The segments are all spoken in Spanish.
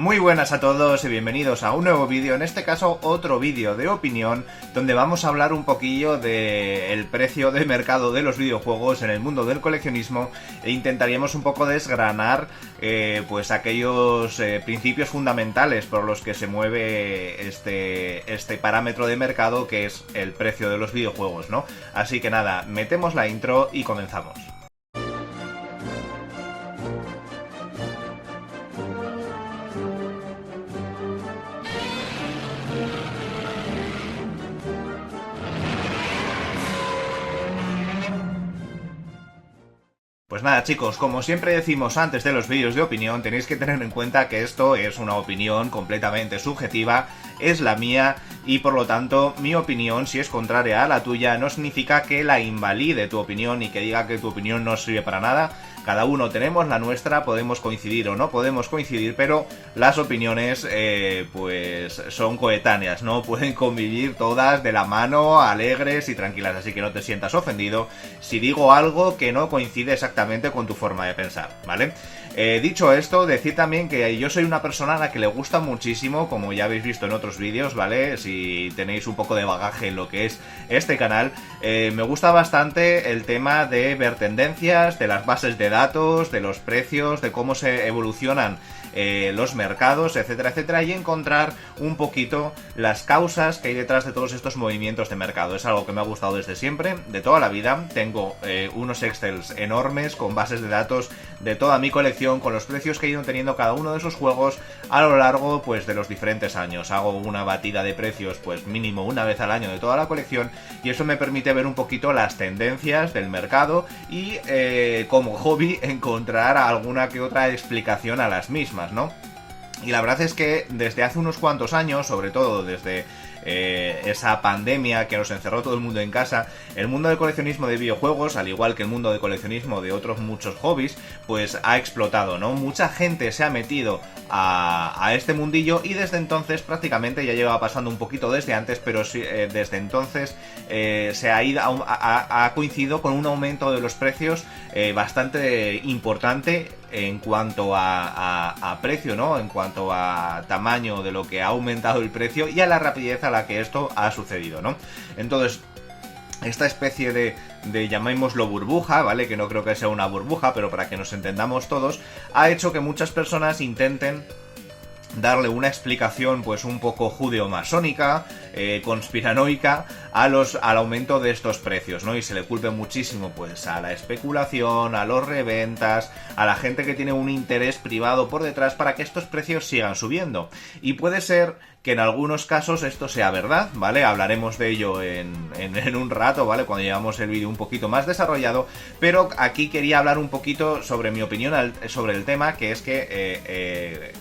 Muy buenas a todos y bienvenidos a un nuevo vídeo, en este caso otro vídeo de opinión, donde vamos a hablar un poquillo del precio de mercado de los videojuegos en el mundo del coleccionismo e intentaríamos un poco desgranar pues aquellos principios fundamentales por los que se mueve este parámetro de mercado que es el precio de los videojuegos, ¿no? Así que nada, metemos la intro y comenzamos. Pues nada chicos, como siempre decimos antes de los vídeos de opinión, tenéis que tener en cuenta que esto es una opinión completamente subjetiva, es la mía y por lo tanto mi opinión, si es contraria a la tuya, no significa que la invalide tu opinión y que diga que tu opinión no sirve para nada. Cada uno tenemos la nuestra, podemos coincidir o no podemos coincidir, pero las opiniones pues son coetáneas, ¿no? Pueden convivir todas de la mano, alegres y tranquilas, así que no te sientas ofendido si digo algo que no coincide exactamente con tu forma de pensar, ¿vale? Dicho esto, decir también que yo soy una persona a la que le gusta muchísimo, como ya habéis visto en otros vídeos, ¿vale? Si tenéis un poco de bagaje en lo que es este canal, me gusta bastante el tema de ver tendencias, de las bases de datos, de los precios, de cómo se evolucionan los mercados, etcétera, etcétera, y encontrar un poquito las causas que hay detrás de todos estos movimientos de mercado. Es algo que me ha gustado desde siempre, de toda la vida. Tengo unos excels enormes con bases de datos de toda mi colección, con los precios que he ido teniendo cada uno de esos juegos a lo largo pues de los diferentes años. Hago una batida de precios pues mínimo una vez al año de toda la colección y eso me permite ver un poquito las tendencias del mercado y como hobby encontrar alguna que otra explicación a las mismas, ¿no? Y la verdad es que desde hace unos cuantos años, sobre todo desde esa pandemia que nos encerró todo el mundo en casa, el mundo del coleccionismo de videojuegos, al igual que el mundo de coleccionismo de otros muchos hobbies, pues ha explotado, ¿no? Mucha gente se ha metido a este mundillo y desde entonces prácticamente ya lleva pasando un poquito desde antes, pero sí, desde entonces se ha ido ha coincidido con un aumento de los precios bastante importante en cuanto a precio, ¿no? En cuanto a tamaño de lo que ha aumentado el precio y a la rapidez a la que esto ha sucedido, ¿no? Entonces, esta especie de llamémoslo burbuja, ¿vale? Que no creo que sea una burbuja, pero para que nos entendamos todos, ha hecho que muchas personas intenten darle una explicación pues un poco judeo-masónica, conspiranoica al aumento de estos precios, ¿no? Y se le culpe muchísimo pues a la especulación, a los reventas, a la gente que tiene un interés privado por detrás para que estos precios sigan subiendo. Y puede ser que en algunos casos esto sea verdad, ¿vale? Hablaremos de ello en un rato, ¿vale? Cuando llevamos el vídeo un poquito más desarrollado, pero aquí quería hablar un poquito sobre mi opinión sobre el tema, que es que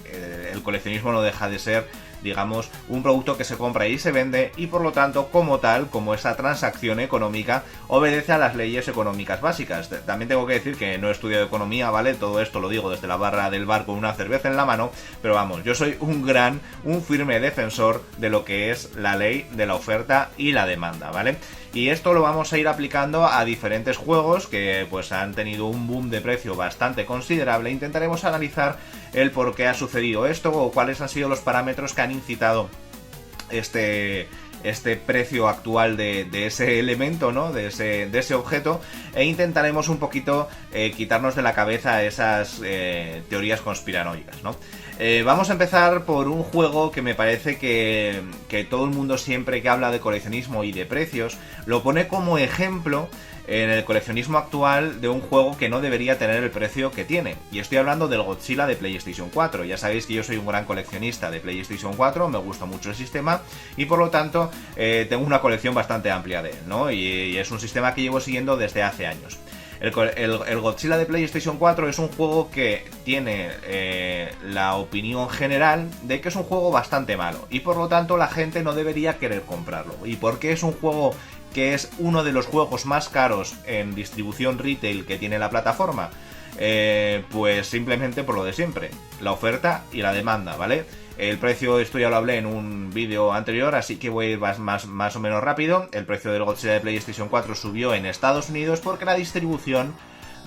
el coleccionismo no deja de ser, digamos, un producto que se compra y se vende y por lo tanto, como tal, como esa transacción económica, obedece a las leyes económicas básicas. También tengo que decir que no he estudiado economía, ¿vale? Todo esto lo digo desde la barra del bar con una cerveza en la mano, pero vamos, yo soy un firme defensor de lo que es la ley de la oferta y la demanda, ¿vale? Y esto lo vamos a ir aplicando a diferentes juegos que pues han tenido un boom de precio bastante considerable. Intentaremos analizar el por qué ha sucedido esto o cuáles han sido los parámetros que han incitado este precio actual de ese elemento, ¿no? De ese objeto, e intentaremos un poquito quitarnos de la cabeza esas teorías conspiranoicas, ¿no? Vamos a empezar por un juego que me parece que todo el mundo siempre que habla de coleccionismo y de precios lo pone como ejemplo en el coleccionismo actual de un juego que no debería tener el precio que tiene. Y estoy hablando del Godzilla de PlayStation 4. Ya sabéis que yo soy un gran coleccionista de PlayStation 4, me gusta mucho el sistema y por lo tanto tengo una colección bastante amplia de él, ¿no? Y es un sistema que llevo siguiendo desde hace años. El Godzilla de PlayStation 4 es un juego que tiene la opinión general de que es un juego bastante malo y por lo tanto la gente no debería querer comprarlo. ¿Y por qué es un juego que es uno de los juegos más caros en distribución retail que tiene la plataforma? Pues simplemente por lo de siempre, la oferta y la demanda, ¿vale? El precio, esto ya lo hablé en un vídeo anterior, así que voy a ir más o menos rápido. El precio del Godzilla de PlayStation 4 subió en Estados Unidos porque la distribución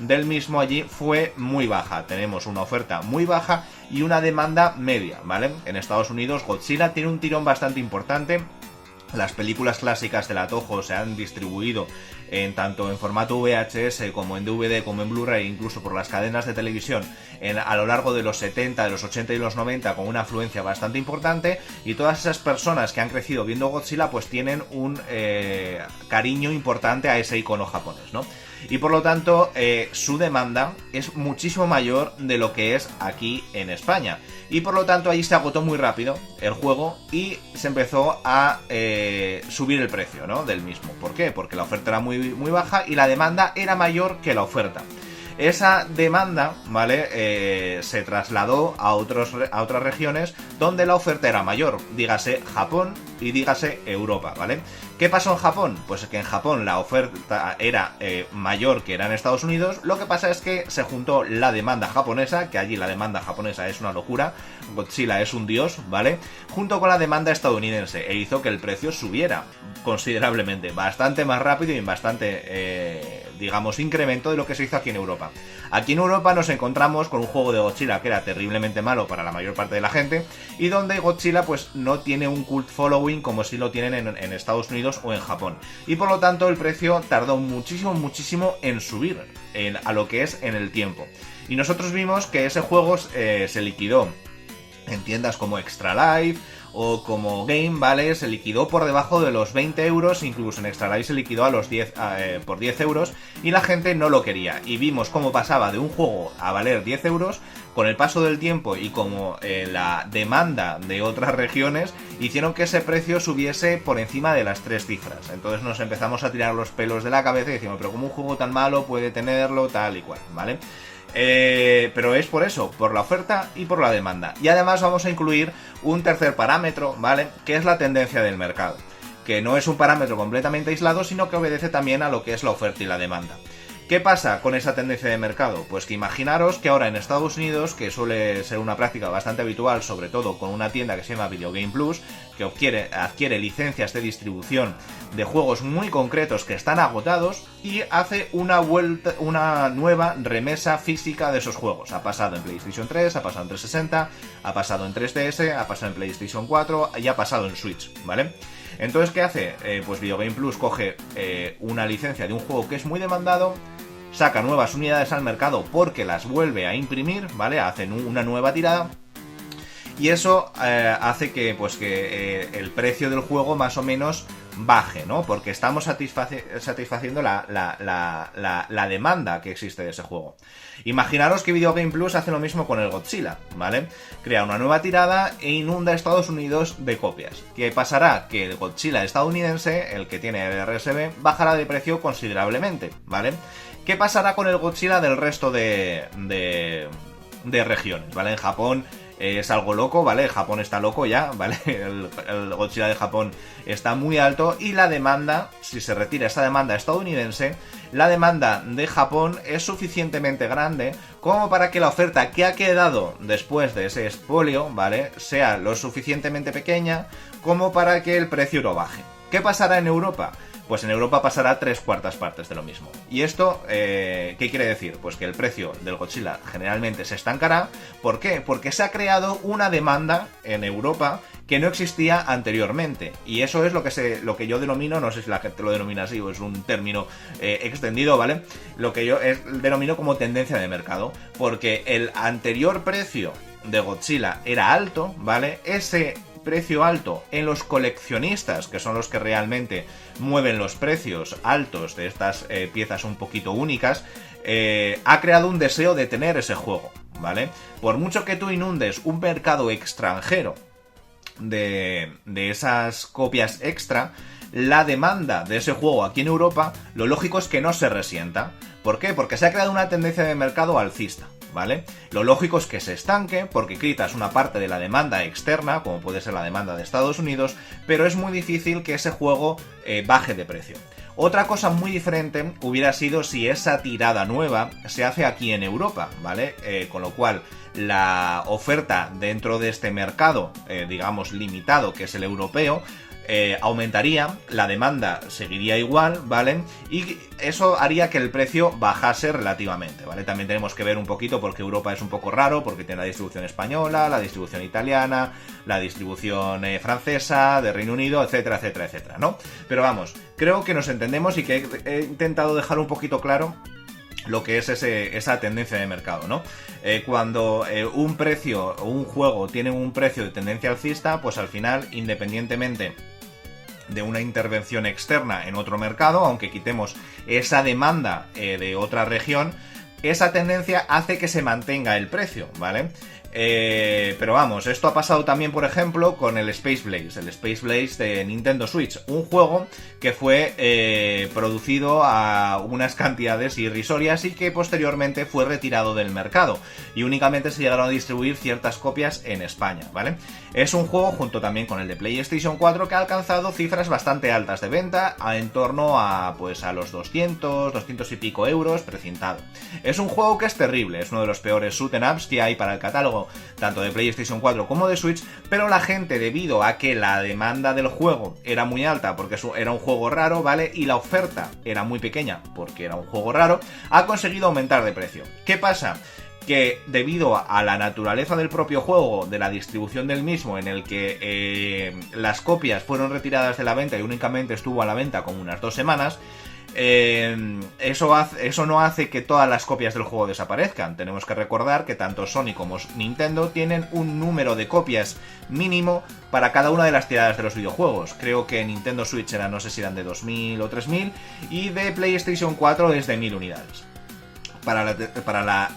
del mismo allí fue muy baja. Tenemos una oferta muy baja y una demanda media, ¿vale? En Estados Unidos Godzilla tiene un tirón bastante importante. Las películas clásicas de la Toho se han distribuido tanto en formato VHS como en DVD, como en Blu-ray, incluso por las cadenas de televisión a lo largo de los 70, de los 80 y los 90 con una afluencia bastante importante, y todas esas personas que han crecido viendo Godzilla pues tienen un cariño importante a ese icono japonés, ¿no? Y por lo tanto su demanda es muchísimo mayor de lo que es aquí en España, y por lo tanto allí se agotó muy rápido el juego y se empezó a subir el precio, ¿no?, del mismo. ¿Por qué? Porque la oferta era muy baja y la demanda era mayor que la oferta. Esa demanda, ¿vale? Se trasladó a otras regiones donde la oferta era mayor, dígase Japón y dígase Europa, ¿vale? ¿Qué pasó en Japón? Pues que en Japón la oferta era mayor que era en Estados Unidos. Lo que pasa es que se juntó la demanda japonesa, que allí la demanda japonesa es una locura, Godzilla es un dios, ¿vale?, junto con la demanda estadounidense, e hizo que el precio subiera considerablemente, bastante más rápido y en bastante, digamos, incremento de lo que se hizo aquí en Europa. Aquí en Europa nos encontramos con un juego de Godzilla que era terriblemente malo para la mayor parte de la gente, y donde Godzilla pues no tiene un cult following como si lo tienen en Estados Unidos o en Japón, y por lo tanto el precio tardó muchísimo en subir a lo que es en el tiempo. Y nosotros vimos que ese juego se liquidó en tiendas como Extra Life o como Game, ¿vale? Se liquidó por debajo de los 20 euros, incluso en Extra Life se liquidó a los por 10 euros, y la gente no lo quería. Y vimos cómo pasaba de un juego a valer 10 euros con el paso del tiempo, y como la demanda de otras regiones hicieron que ese precio subiese por encima de las 3 cifras. Entonces nos empezamos a tirar los pelos de la cabeza y decimos, pero ¿cómo un juego tan malo puede tenerlo tal y cual? ¿Vale? Pero es por eso, por la oferta y por la demanda. Y además vamos a incluir un tercer parámetro, ¿vale?, que es la tendencia del mercado, que no es un parámetro completamente aislado, sino que obedece también a lo que es la oferta y la demanda. ¿Qué pasa con esa tendencia de mercado? Pues que imaginaros que ahora en Estados Unidos, que suele ser una práctica bastante habitual, sobre todo con una tienda que se llama Video Game Plus, que adquiere licencias de distribución de juegos muy concretos que están agotados, y hace una nueva remesa física de esos juegos. Ha pasado en PlayStation 3, ha pasado en 360, ha pasado en 3DS, ha pasado en PlayStation 4 y ha pasado en Switch, ¿vale? Entonces, ¿qué hace? Pues Video Game Plus coge una licencia de un juego que es muy demandado, saca nuevas unidades al mercado porque las vuelve a imprimir, ¿vale? Hacen una nueva tirada, y eso hace que el precio del juego más o menos baje, ¿no? Porque estamos satisfaciendo la demanda que existe de ese juego. Imaginaros que Video Game Plus hace lo mismo con el Godzilla, ¿vale? Crea una nueva tirada e inunda a Estados Unidos de copias. ¿Qué pasará? Que el Godzilla estadounidense, el que tiene el RSB, bajará de precio considerablemente, ¿vale? ¿Qué pasará con el Godzilla del resto de regiones, ¿vale? En Japón es algo loco, ¿vale? Japón está loco ya, ¿vale? El Godzilla de Japón está muy alto, y la demanda, si se retira esta demanda estadounidense, la demanda de Japón es suficientemente grande como para que la oferta que ha quedado después de ese expolio, ¿vale?, sea lo suficientemente pequeña como para que el precio no baje. ¿Qué pasará en Europa? Pues en Europa pasará 3/4 partes de lo mismo. ¿Y esto qué quiere decir? Pues que el precio del Godzilla generalmente se estancará. ¿Por qué? Porque se ha creado una demanda en Europa que no existía anteriormente. Y eso es lo que yo denomino, no sé si la gente lo denomina así o es un término extendido, ¿vale? Lo que yo denomino como tendencia de mercado. Porque el anterior precio de Godzilla era alto, ¿vale? Ese precio alto en los coleccionistas, que son los que realmente mueven los precios altos de estas piezas un poquito únicas, ha creado un deseo de tener ese juego, ¿vale? Por mucho que tú inundes un mercado extranjero de esas copias extra, la demanda de ese juego aquí en Europa, lo lógico es que no se resienta. ¿Por qué? Porque se ha creado una tendencia de mercado alcista, ¿vale? Lo lógico es que se estanque porque quitas una parte de la demanda externa, como puede ser la demanda de Estados Unidos, pero es muy difícil que ese juego baje de precio. Otra cosa muy diferente hubiera sido si esa tirada nueva se hace aquí en Europa, ¿vale? Con lo cual la oferta dentro de este mercado, digamos limitado, que es el europeo, aumentaría, la demanda seguiría igual, ¿vale? Y eso haría que el precio bajase relativamente, ¿vale? También tenemos que ver un poquito porque Europa es un poco raro, porque tiene la distribución española, la distribución italiana, la distribución francesa, de Reino Unido, etcétera, etcétera, etcétera, ¿no? Pero vamos, creo que nos entendemos y que he intentado dejar un poquito claro lo que es esa tendencia de mercado, ¿no? Cuando un precio o un juego tiene un precio de tendencia alcista, pues al final, independientemente de una intervención externa en otro mercado, aunque quitemos esa demanda de otra región, esa tendencia hace que se mantenga el precio, ¿vale? Pero vamos, esto ha pasado también, por ejemplo, con el Space Blaze de Nintendo Switch, un juego que fue producido a unas cantidades irrisorias y que posteriormente fue retirado del mercado y únicamente se llegaron a distribuir ciertas copias en España, ¿vale? Es un juego, junto también con el de PlayStation 4, que ha alcanzado cifras bastante altas de venta, en torno a, pues, a los 200 y pico euros precintado. Es un juego que es terrible, es uno de los peores shoot 'em ups que hay para el catálogo tanto de PlayStation 4 como de Switch, pero la gente, debido a que la demanda del juego era muy alta porque era un juego raro, ¿vale? Y la oferta era muy pequeña porque era un juego raro, ha conseguido aumentar de precio. ¿Qué pasa? Que debido a la naturaleza del propio juego, de la distribución del mismo, en el que las copias fueron retiradas de la venta y únicamente estuvo a la venta como unas 2 semanas, eso no hace que todas las copias del juego desaparezcan. Tenemos que recordar que tanto Sony como Nintendo tienen un número de copias mínimo para cada una de las tiradas de los videojuegos. Creo que Nintendo Switch eran, no sé si eran de 2000 o 3000, y de PlayStation 4 es de 1000 unidades. Para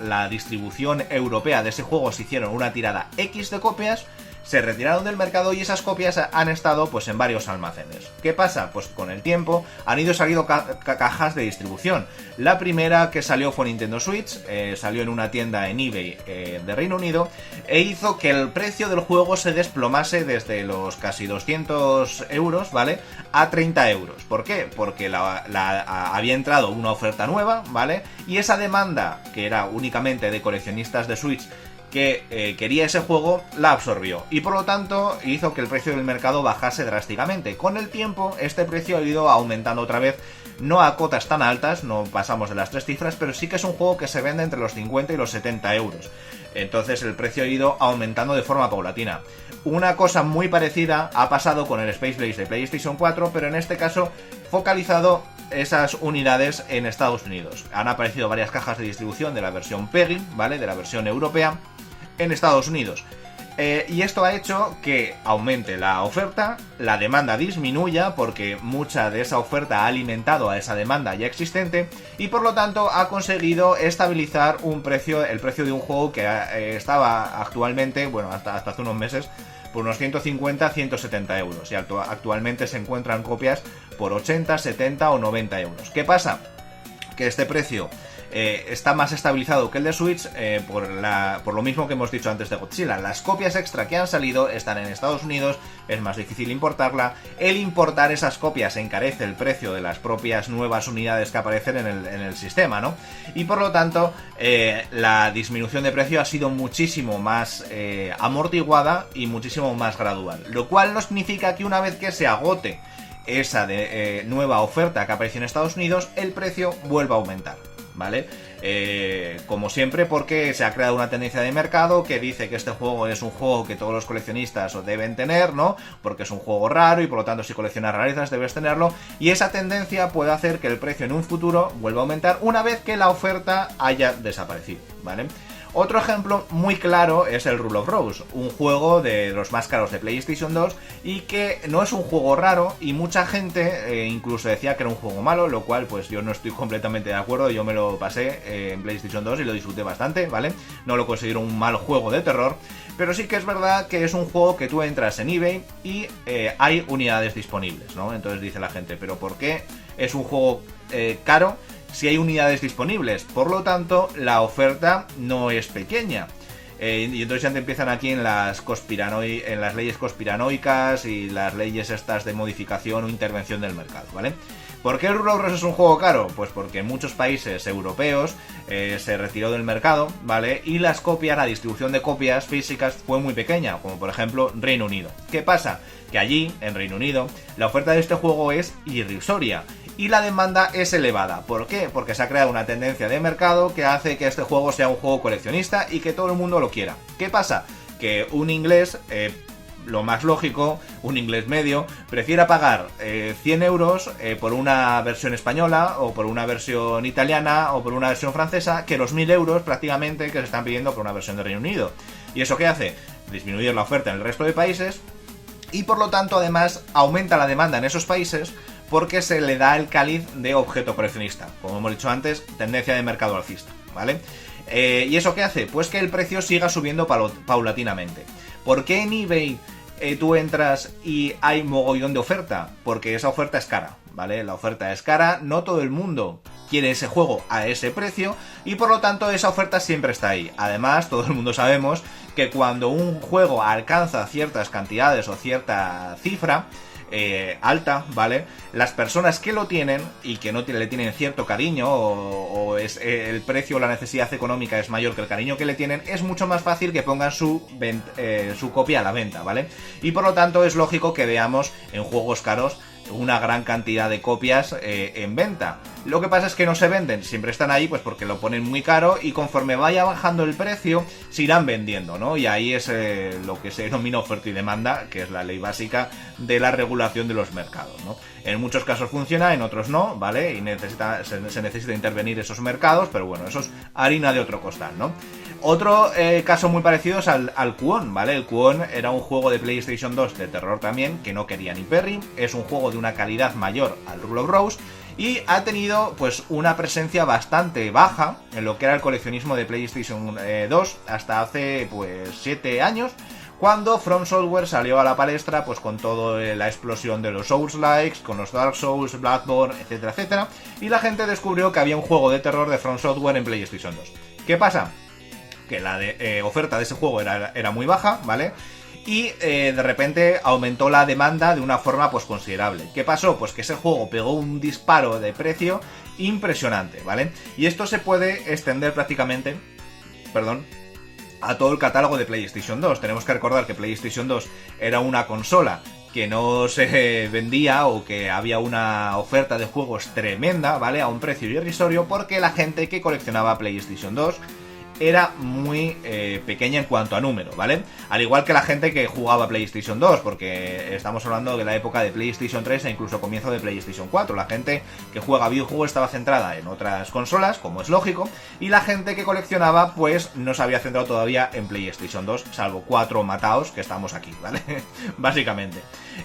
la distribución europea de ese juego se hicieron una tirada X de copias, se retiraron del mercado y esas copias han estado pues en varios almacenes. ¿Qué pasa? Pues con el tiempo han ido saliendo cajas de distribución. La primera que salió fue Nintendo Switch, salió en una tienda en eBay de Reino Unido e hizo que el precio del juego se desplomase desde los casi 200 euros, ¿vale? A 30 euros. ¿Por qué? Porque había entrado una oferta nueva, ¿vale? Y esa demanda, que era únicamente de coleccionistas de Switch, que quería ese juego, la absorbió y por lo tanto hizo que el precio del mercado bajase drásticamente. Con el tiempo este precio ha ido aumentando otra vez, no a cotas tan altas, no pasamos de las 3 cifras, pero sí que es un juego que se vende entre los 50 y los 70 euros. Entonces el precio ha ido aumentando de forma paulatina. Una cosa muy parecida ha pasado con el Space Blaze de PlayStation 4, pero en este caso focalizado esas unidades en Estados Unidos. Han aparecido varias cajas de distribución de la versión PEGI, ¿vale? De la versión europea en Estados Unidos. Y esto ha hecho que aumente la oferta, la demanda disminuya porque mucha de esa oferta ha alimentado a esa demanda ya existente y por lo tanto ha conseguido estabilizar el precio de un juego que estaba actualmente, bueno, hasta hace unos meses, por unos 150-170 euros y actualmente se encuentran copias por 80, 70 o 90 euros. ¿Qué pasa? Que este precio está más estabilizado que el de Switch por lo mismo que hemos dicho antes de Godzilla. Las copias extra que han salido están en Estados Unidos, es más difícil importarla. El importar esas copias encarece el precio de las propias nuevas unidades que aparecen en el sistema, ¿no? Y por lo tanto la disminución de precio ha sido muchísimo más amortiguada y muchísimo más gradual, lo cual no significa que una vez que se agote esa nueva oferta que apareció en Estados Unidos, el precio vuelva a aumentar, ¿vale? Como siempre, porque se ha creado una tendencia de mercado que dice que este juego es un juego que todos los coleccionistas deben tener, ¿no? Porque es un juego raro y por lo tanto si coleccionas rarezas debes tenerlo, y esa tendencia puede hacer que el precio en un futuro vuelva a aumentar una vez que la oferta haya desaparecido, ¿vale? Otro ejemplo muy claro es el Rule of Rose, un juego de los más caros de PlayStation 2 y que no es un juego raro y mucha gente incluso decía que era un juego malo, lo cual pues yo no estoy completamente de acuerdo. Yo me lo pasé en PlayStation 2 y lo disfruté bastante, ¿vale? No lo considero un mal juego de terror, pero sí que es verdad que es un juego que tú entras en eBay y hay unidades disponibles, ¿no? Entonces dice la gente, ¿pero por qué es un juego caro si hay unidades disponibles? Por lo tanto, la oferta no es pequeña. Y entonces ya te empiezan aquí en las leyes conspiranoicas y las leyes estas de modificación o intervención del mercado, ¿vale? ¿Por qué el Rule of Rose es un juego caro? Pues porque en muchos países europeos se retiró del mercado, ¿vale? Y la distribución de copias físicas fue muy pequeña, como por ejemplo Reino Unido. ¿Qué pasa? Que allí, en Reino Unido, la oferta de este juego es irrisoria y la demanda es elevada. ¿Por qué? Porque se ha creado una tendencia de mercado que hace que este juego sea un juego coleccionista y que todo el mundo lo quiera. ¿Qué pasa? Que un inglés, lo más lógico, un inglés medio, prefiera pagar 100 euros por una versión española o por una versión italiana o por una versión francesa que los 1000 euros prácticamente que se están pidiendo por una versión de Reino Unido. ¿Y eso qué hace? Disminuir la oferta en el resto de países y por lo tanto además aumenta la demanda en esos países porque se le da el cáliz de objeto coleccionista. Como hemos dicho antes, tendencia de mercado alcista, ¿vale? ¿Y eso qué hace? Pues que el precio siga subiendo paulatinamente. ¿Por qué en eBay tú entras y hay mogollón de oferta? Porque esa oferta es cara, ¿vale? La oferta es cara, no todo el mundo quiere ese juego a ese precio y por lo tanto esa oferta siempre está ahí. Además, todo el mundo sabemos que cuando un juego alcanza ciertas cantidades o cierta cifra alta, ¿vale? Las personas que lo tienen y que no le tienen cierto cariño o es el precio o la necesidad económica es mayor que el cariño que le tienen, es mucho más fácil que pongan su copia a la venta, ¿vale? Y por lo tanto es lógico que veamos en juegos caros una gran cantidad de copias en venta. Lo que pasa es que no se venden, siempre están ahí pues porque lo ponen muy caro y conforme vaya bajando el precio se irán vendiendo, ¿no? Y ahí es lo que se denomina oferta y demanda, que es la ley básica de la regulación de los mercados, ¿no? En muchos casos funciona, en otros no, ¿vale? Y se necesita intervenir esos mercados, pero bueno, eso es harina de otro costal, ¿no? Otro caso muy parecido es al Kwon, ¿vale? El Kwon era un juego de PlayStation 2 de terror también, que no quería ni Perry, es un juego de una calidad mayor al Rule of Rose, y ha tenido pues una presencia bastante baja en lo que era el coleccionismo de PlayStation 2 hasta hace pues 7 años, cuando From Software salió a la palestra pues con toda la explosión de los Souls-likes, con los Dark Souls, Bloodborne, etcétera, etcétera, y la gente descubrió que había un juego de terror de From Software en PlayStation 2. ¿Qué pasa? Que la oferta de ese juego era muy baja, ¿vale? Y de repente aumentó la demanda de una forma pues considerable. ¿Qué pasó? Pues que ese juego pegó un disparo de precio impresionante, ¿vale? Y esto se puede extender prácticamente, a todo el catálogo de PlayStation 2. Tenemos que recordar que PlayStation 2 era una consola que no se vendía o que había una oferta de juegos tremenda, ¿vale? A un precio irrisorio porque la gente que coleccionaba PlayStation 2 era muy pequeña en cuanto a número, ¿vale? Al igual que la gente que jugaba PlayStation 2, porque estamos hablando de la época de PlayStation 3 e incluso comienzo de PlayStation 4. La gente que juega videojuegos estaba centrada en otras consolas, como es lógico, y la gente que coleccionaba, pues no se había centrado todavía en PlayStation 2, salvo 4 mataos que estamos aquí, ¿vale? Básicamente.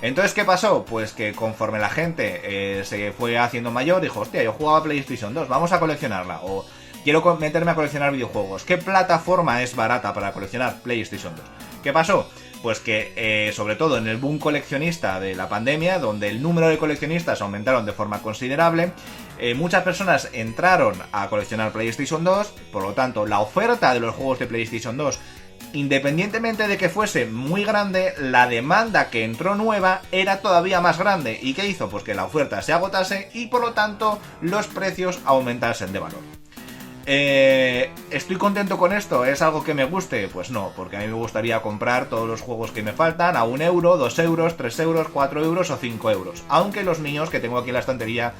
Entonces, ¿qué pasó? Pues que conforme la gente se fue haciendo mayor, dijo, hostia, yo jugaba PlayStation 2, vamos a coleccionarla, o quiero meterme a coleccionar videojuegos. ¿Qué plataforma es barata para coleccionar? PlayStation 2. ¿Qué pasó? Pues que, sobre todo en el boom coleccionista de la pandemia, donde el número de coleccionistas aumentaron de forma considerable, muchas personas entraron a coleccionar PlayStation 2, por lo tanto, la oferta de los juegos de PlayStation 2, independientemente de que fuese muy grande, la demanda que entró nueva era todavía más grande. ¿Y qué hizo? Pues que la oferta se agotase y, por lo tanto, los precios aumentasen de valor. ¿Estoy contento con esto? ¿Es algo que me guste? Pues no, porque a mí me gustaría comprar todos los juegos que me faltan a 1 euro, 2 euros, 3 euros, 4 euros o 5 euros. Aunque los míos que tengo aquí en la estantería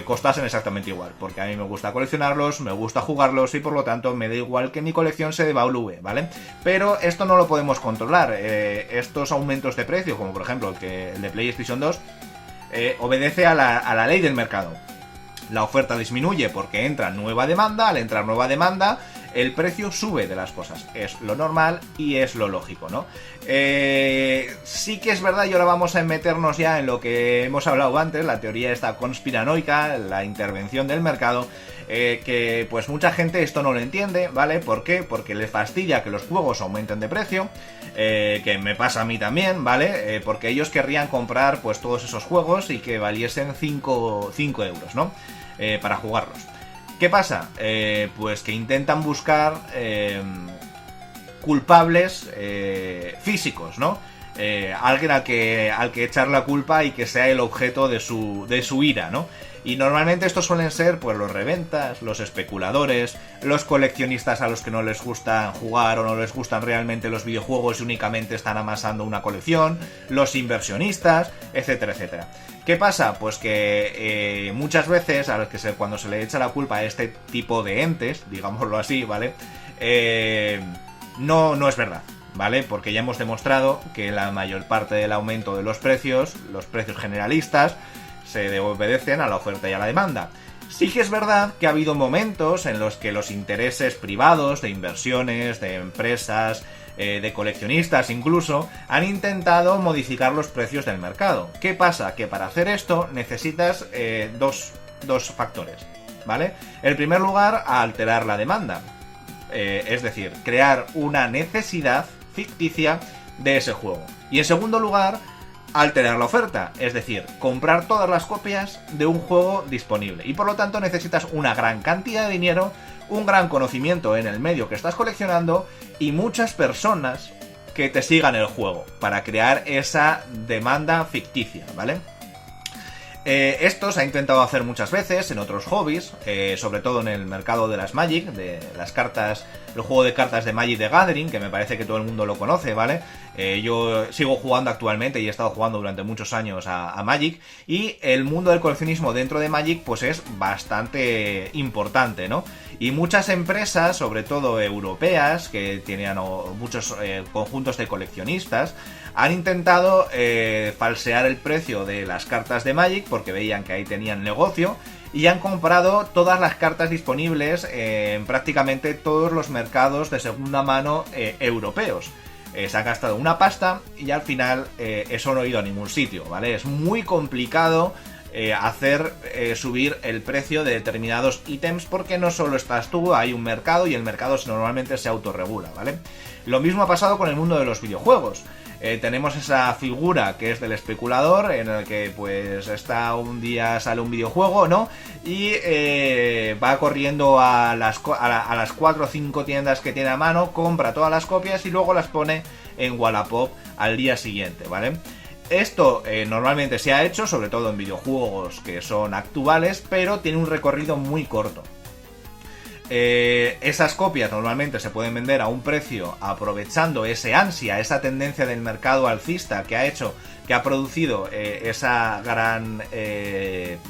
costasen exactamente igual, porque a mí me gusta coleccionarlos, me gusta jugarlos y por lo tanto me da igual que mi colección se devalúe, ¿vale? Pero esto no lo podemos controlar. Estos aumentos de precio, como por ejemplo el de PlayStation 2, obedece a la ley del mercado. La oferta disminuye porque entra nueva demanda, al entrar nueva demanda, el precio sube de las cosas. Es lo normal y es lo lógico, ¿no? Sí que es verdad, y ahora vamos a meternos ya en lo que hemos hablado antes, la teoría esta conspiranoica, la intervención del mercado, que pues mucha gente esto no lo entiende, ¿vale? ¿Por qué? Porque les fastidia que los juegos aumenten de precio, que me pasa a mí también, ¿vale? Porque ellos querrían comprar pues todos esos juegos y que valiesen 5 euros, ¿no? Para jugarlos. ¿Qué pasa? Pues que intentan buscar culpables físicos, ¿no? Alguien al que echar la culpa y que sea el objeto de su ira, ¿no? Y normalmente estos suelen ser pues los reventas, los especuladores, los coleccionistas a los que no les gusta jugar o no les gustan realmente los videojuegos y únicamente están amasando una colección, los inversionistas, etcétera, etcétera. ¿Qué pasa? Pues que muchas veces cuando se le echa la culpa a este tipo de entes, digámoslo así, ¿vale? No es verdad, ¿vale? Porque ya hemos demostrado que la mayor parte del aumento de los precios generalistas, se obedecen a la oferta y a la demanda. Sí que es verdad que ha habido momentos en los que los intereses privados, de inversiones, de empresas, de coleccionistas incluso, han intentado modificar los precios del mercado. ¿Qué pasa? Que para hacer esto necesitas dos factores, ¿vale? En primer lugar, alterar la demanda. Es decir, crear una necesidad ficticia de ese juego. Y en segundo lugar, alterar la oferta, es decir, comprar todas las copias de un juego disponible. Y por lo tanto necesitas una gran cantidad de dinero, un gran conocimiento en el medio que estás coleccionando y muchas personas que te sigan el juego para crear esa demanda ficticia, ¿vale? Esto se ha intentado hacer muchas veces en otros hobbies, sobre todo en el mercado de las Magic, de las cartas, el juego de cartas de Magic the Gathering, que me parece que todo el mundo lo conoce, ¿vale? Yo sigo jugando actualmente y he estado jugando durante muchos años a Magic, y el mundo del coleccionismo dentro de Magic pues es bastante importante, ¿no? Y muchas empresas, sobre todo europeas, que tienen muchos conjuntos de coleccionistas, han intentado falsear el precio de las cartas de Magic porque veían que ahí tenían negocio y han comprado todas las cartas disponibles en prácticamente todos los mercados de segunda mano europeos. Se han gastado una pasta y al final eso no ha ido a ningún sitio, ¿vale? Es muy complicado hacer subir el precio de determinados ítems porque no solo estás tú, hay un mercado y el mercado normalmente se autorregula, ¿vale? Lo mismo ha pasado con el mundo de los videojuegos. Tenemos esa figura que es del especulador, en el que pues un día sale un videojuego, ¿no? Y va corriendo a las 4 o 5 tiendas que tiene a mano, compra todas las copias y luego las pone en Wallapop al día siguiente, ¿vale? Esto normalmente se ha hecho, sobre todo en videojuegos que son actuales, pero tiene un recorrido muy corto. Esas copias normalmente se pueden vender a un precio aprovechando ese ansia, esa tendencia del mercado alcista que ha producido esa gran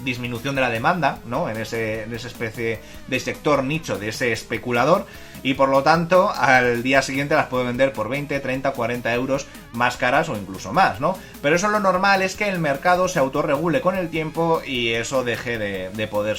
disminución de la demanda, ¿no? En esa especie de sector nicho de ese especulador, y por lo tanto al día siguiente las puede vender por 20, 30, 40 euros más caras o incluso más, ¿no? Pero eso lo normal es que el mercado se autorregule con el tiempo y eso deje de poder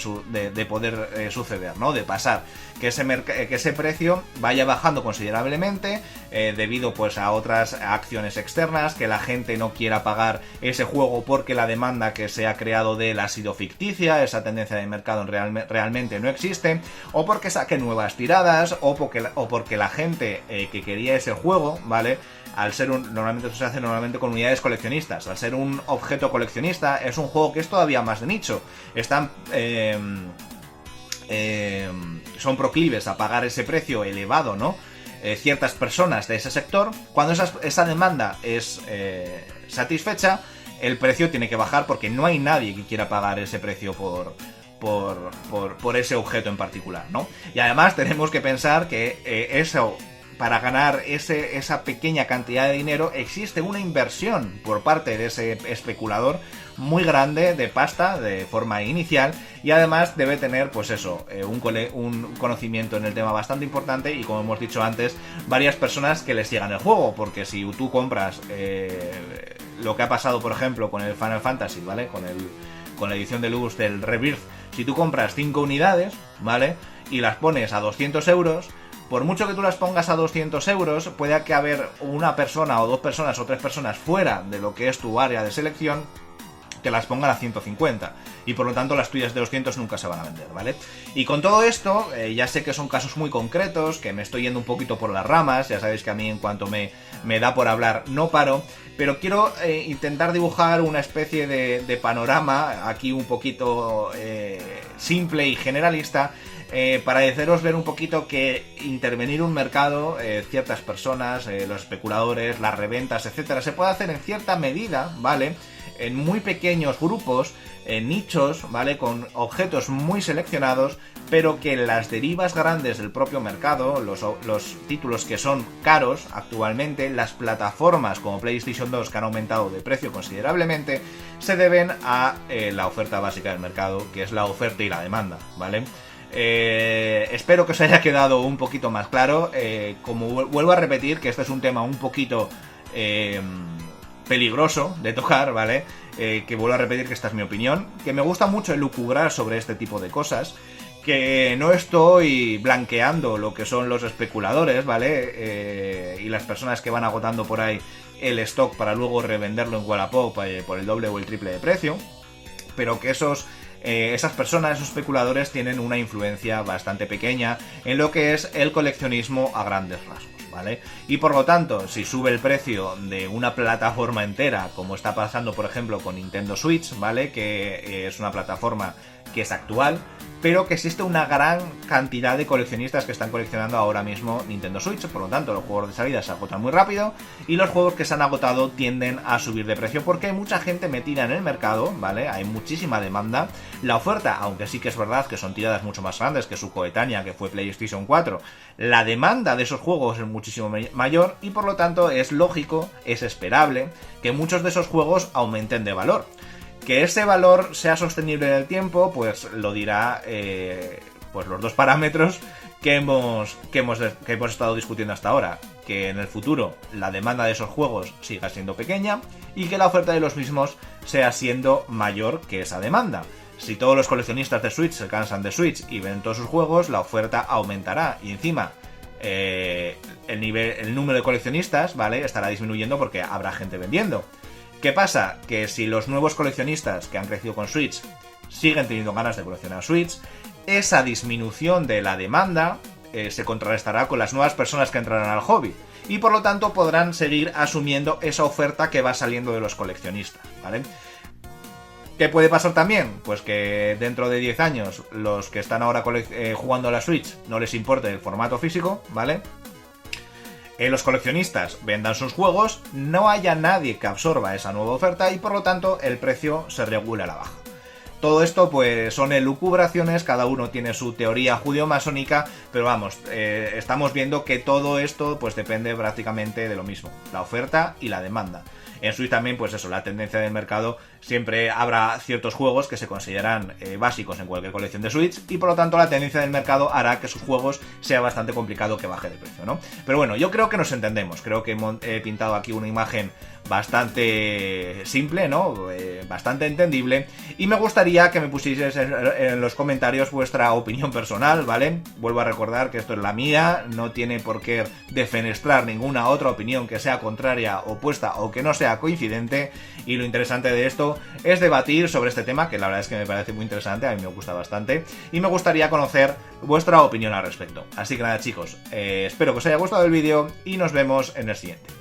suceder, ¿no? De pasar. Que ese precio vaya bajando considerablemente debido pues a otras acciones externas, que la gente no quiera pagar ese juego porque la demanda que se ha creado de él ha sido ficticia, esa tendencia de mercado realmente no existe, o porque saque nuevas tiradas, o porque la gente que quería ese juego, ¿vale? Al ser normalmente esto se hace con unidades coleccionistas, al ser un objeto coleccionista es un juego que es todavía más de nicho. Son proclives a pagar ese precio elevado, ¿no? Ciertas personas de ese sector. Cuando esa demanda es satisfecha, el precio tiene que bajar porque no hay nadie que quiera pagar ese precio por ese objeto en particular, ¿no? Y además tenemos que pensar que para ganar esa pequeña cantidad de dinero existe una inversión por parte de ese especulador muy grande de pasta de forma inicial, y además debe tener pues eso, un conocimiento en el tema bastante importante y, como hemos dicho antes, varias personas que le sigan el juego, porque si tú compras lo que ha pasado por ejemplo con el Final Fantasy, ¿vale? Con la edición deluxe del Rebirth, si tú compras 5 unidades, ¿vale? Y las pones a 200 euros, por mucho que tú las pongas a 200 euros, puede que haber una persona o 2 personas o 3 personas fuera de lo que es tu área de selección que las pongan a 150, y por lo tanto las tuyas de 200 nunca se van a vender, ¿vale? Y con todo esto, ya sé que son casos muy concretos, que me estoy yendo un poquito por las ramas, ya sabéis que a mí en cuanto me da por hablar no paro, pero quiero intentar dibujar una especie de panorama aquí un poquito simple y generalista, Para haceros ver un poquito que intervenir un mercado, ciertas personas, los especuladores, las reventas, etcétera, se puede hacer en cierta medida, ¿vale? En muy pequeños grupos, en nichos, ¿vale? Con objetos muy seleccionados, pero que las derivas grandes del propio mercado, los títulos que son caros actualmente, las plataformas como PlayStation 2 que han aumentado de precio considerablemente, se deben a la oferta básica del mercado, que es la oferta y la demanda, ¿vale? Espero que os haya quedado un poquito más claro. Como vuelvo a repetir que este es un tema un poquito peligroso de tocar, ¿vale? Que vuelvo a repetir que esta es mi opinión, que me gusta mucho elucubrar sobre este tipo de cosas, que no estoy blanqueando lo que son los especuladores, ¿vale? Y las personas que van agotando por ahí el stock para luego revenderlo en Wallapop por el doble o el triple de precio, pero que esas personas, esos especuladores, tienen una influencia bastante pequeña en lo que es el coleccionismo a grandes rasgos, ¿vale? Y por lo tanto, si sube el precio de una plataforma entera, como está pasando por ejemplo con Nintendo Switch, ¿vale? Que es una plataforma que es actual, pero que existe una gran cantidad de coleccionistas que están coleccionando ahora mismo Nintendo Switch, por lo tanto los juegos de salida se agotan muy rápido y los juegos que se han agotado tienden a subir de precio porque hay mucha gente metida en el mercado, ¿vale? Hay muchísima demanda. La oferta, aunque sí que es verdad que son tiradas mucho más grandes que su coetánea, que fue PlayStation 4, la demanda de esos juegos es muchísimo mayor y por lo tanto es lógico, es esperable que muchos de esos juegos aumenten de valor. Que ese valor sea sostenible en el tiempo, pues lo dirá pues los dos parámetros que hemos estado discutiendo hasta ahora. Que en el futuro la demanda de esos juegos siga siendo pequeña y que la oferta de los mismos sea siendo mayor que esa demanda. Si todos los coleccionistas de Switch se cansan de Switch y ven todos sus juegos, la oferta aumentará y encima el número de coleccionistas, ¿vale? Estará disminuyendo porque habrá gente vendiendo. ¿Qué pasa? Que si los nuevos coleccionistas que han crecido con Switch siguen teniendo ganas de coleccionar Switch, esa disminución de la demanda se contrarrestará con las nuevas personas que entrarán al hobby y por lo tanto podrán seguir asumiendo esa oferta que va saliendo de los coleccionistas, ¿vale? ¿Qué puede pasar también? Pues que dentro de 10 años los que están ahora jugando a la Switch no les importe el formato físico, ¿vale? Los coleccionistas vendan sus juegos, no haya nadie que absorba esa nueva oferta y por lo tanto el precio se regule a la baja. Todo esto pues son elucubraciones, cada uno tiene su teoría judeo-masónica, pero vamos, estamos viendo que todo esto pues depende prácticamente de lo mismo, la oferta y la demanda. En Switch también, pues eso, la tendencia del mercado, siempre habrá ciertos juegos que se consideran básicos en cualquier colección de Switch y por lo tanto la tendencia del mercado hará que sus juegos sea bastante complicado que baje de precio, ¿no? Pero bueno, yo creo que nos entendemos, creo que he pintado aquí una imagen bastante simple, ¿no? Bastante entendible y me gustaría que me pusieseis en los comentarios vuestra opinión personal, ¿vale? Vuelvo a recordar que esto es la mía, no tiene por qué defenestrar ninguna otra opinión que sea contraria, opuesta o que no sea coincidente y lo interesante de esto es debatir sobre este tema que la verdad es que me parece muy interesante, a mí me gusta bastante y me gustaría conocer vuestra opinión al respecto. Así que nada chicos, espero que os haya gustado el vídeo y nos vemos en el siguiente.